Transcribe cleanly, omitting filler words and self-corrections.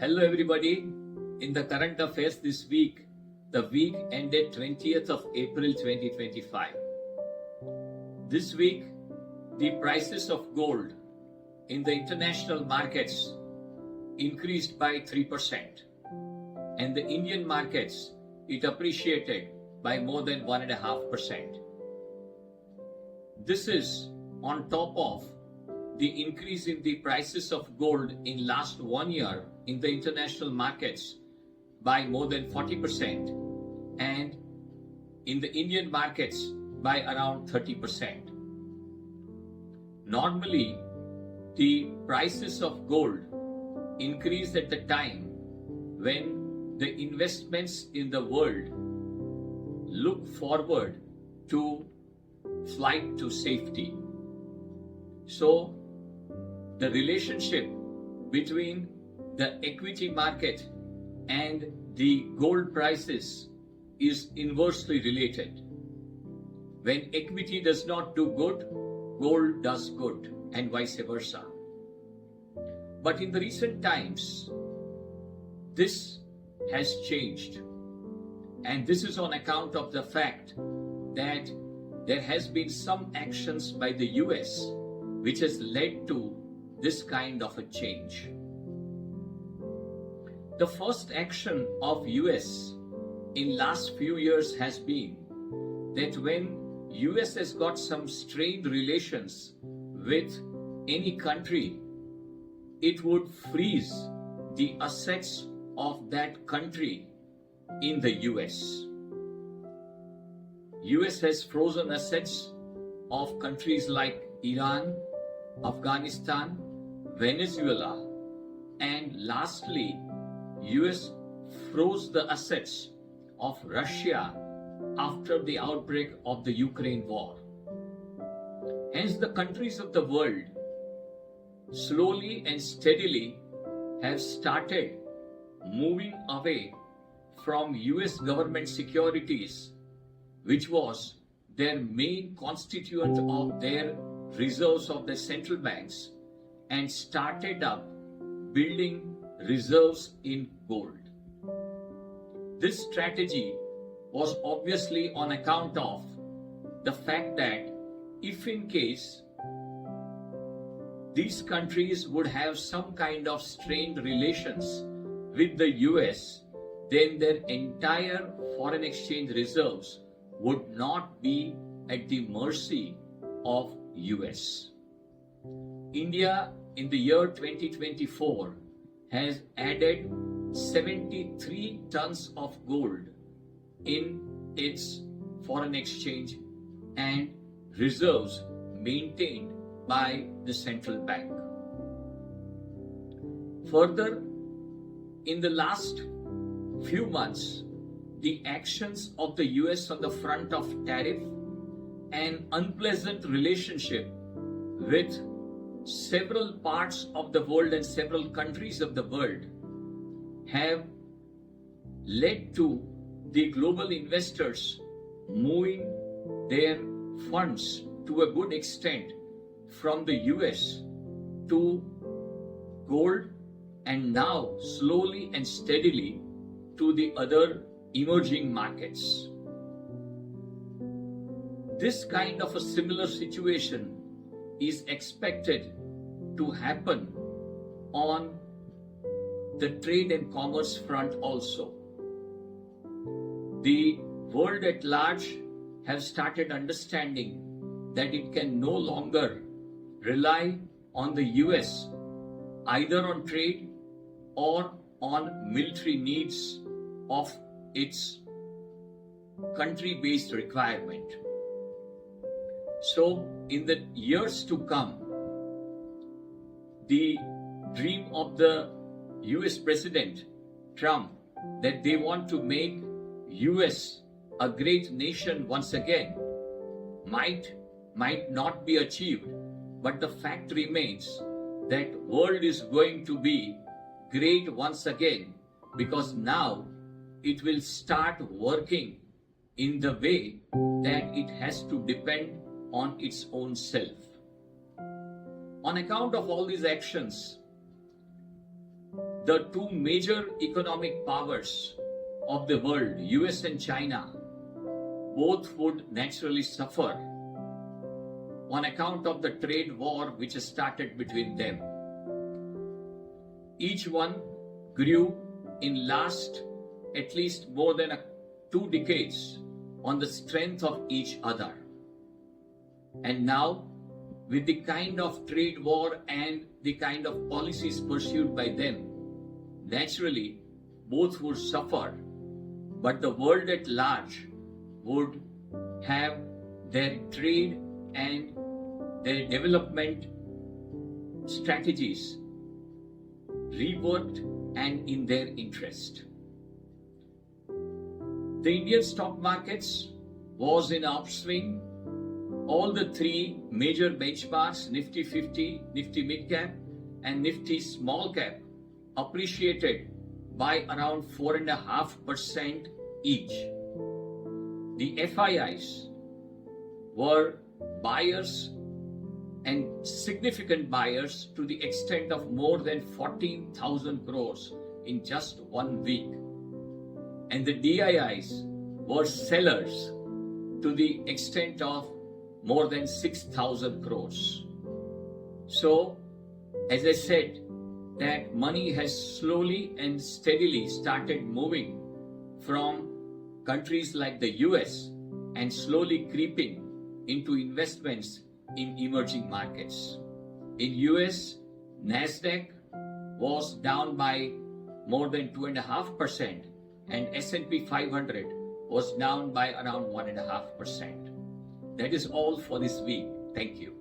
Hello everybody. In the current affairs this week, the week ended 20th of April 2025. This week, the prices of gold in the international markets increased by 3%, and the Indian markets, it appreciated by more than 1.5%. This is on top of the increase in the prices of gold in last 1 year in the international markets by more than 40%, and in the Indian markets by around 30%. Normally, the prices of gold increase at the time when the investments in the world look forward to flight to safety. So, the relationship between the equity market and the gold prices is inversely related. When equity does not do good, gold does good, and vice versa. But in the recent times, this has changed. And this is on account of the fact that there has been some actions by the US which has led to this kind of a change. The first action of US in last few years has been that when US has got some strained relations with any country, it would freeze the assets of that country in the US. US has frozen assets of countries like Iran, Afghanistan, Venezuela, and lastly, US froze the assets of Russia after the outbreak of the Ukraine war. Hence, the countries of the world slowly and steadily have started moving away from US government securities, which was their main constituent of their reserves of the central banks, and started up building reserves in gold. This strategy was obviously on account of the fact that if in case these countries would have some kind of strained relations with the US, then their entire foreign exchange reserves would not be at the mercy of US. India in the year 2024 has added 73 tons of gold in its foreign exchange and reserves maintained by the central bank. Further, in the last few months, the actions of the US on the front of tariff and unpleasant relationship with several parts of the world and several countries of the world have led to the global investors moving their funds to a good extent from the US to gold, and now slowly and steadily to the other emerging markets. This kind of a similar situation is expected to happen on the trade and commerce front also. The world at large has started understanding that it can no longer rely on the US either on trade or on military needs of its country-based requirement. So, in the years to come, the dream of the US President Trump that they want to make US a great nation once again might not be achieved, but the fact remains that world is going to be great once again, because now it will start working in the way that it has to depend on its own self. On account of all these actions, the two major economic powers of the world, US and China, both would naturally suffer on account of the trade war which has started between them. Each one grew in last at least more than 2 decades on the strength of each other. And now, with the kind of trade war and the kind of policies pursued by them, naturally, both would suffer, but the world at large would have their trade and their development strategies reworked and in their interest. The Indian stock markets was in upswing. All the three major benchmarks, Nifty 50, Nifty Mid Cap and Nifty Small Cap, appreciated by around 4.5% each. The FIIs were buyers and significant buyers to the extent of more than 14,000 crores in just 1 week. And the DIIs were sellers to the extent of more than 6,000 crores. So, as I said, that money has slowly and steadily started moving from countries like the US and slowly creeping into investments in emerging markets. In US, Nasdaq was down by more than 2.5% and S&P 500 was down by around 1.5%. That is all for this week. Thank you.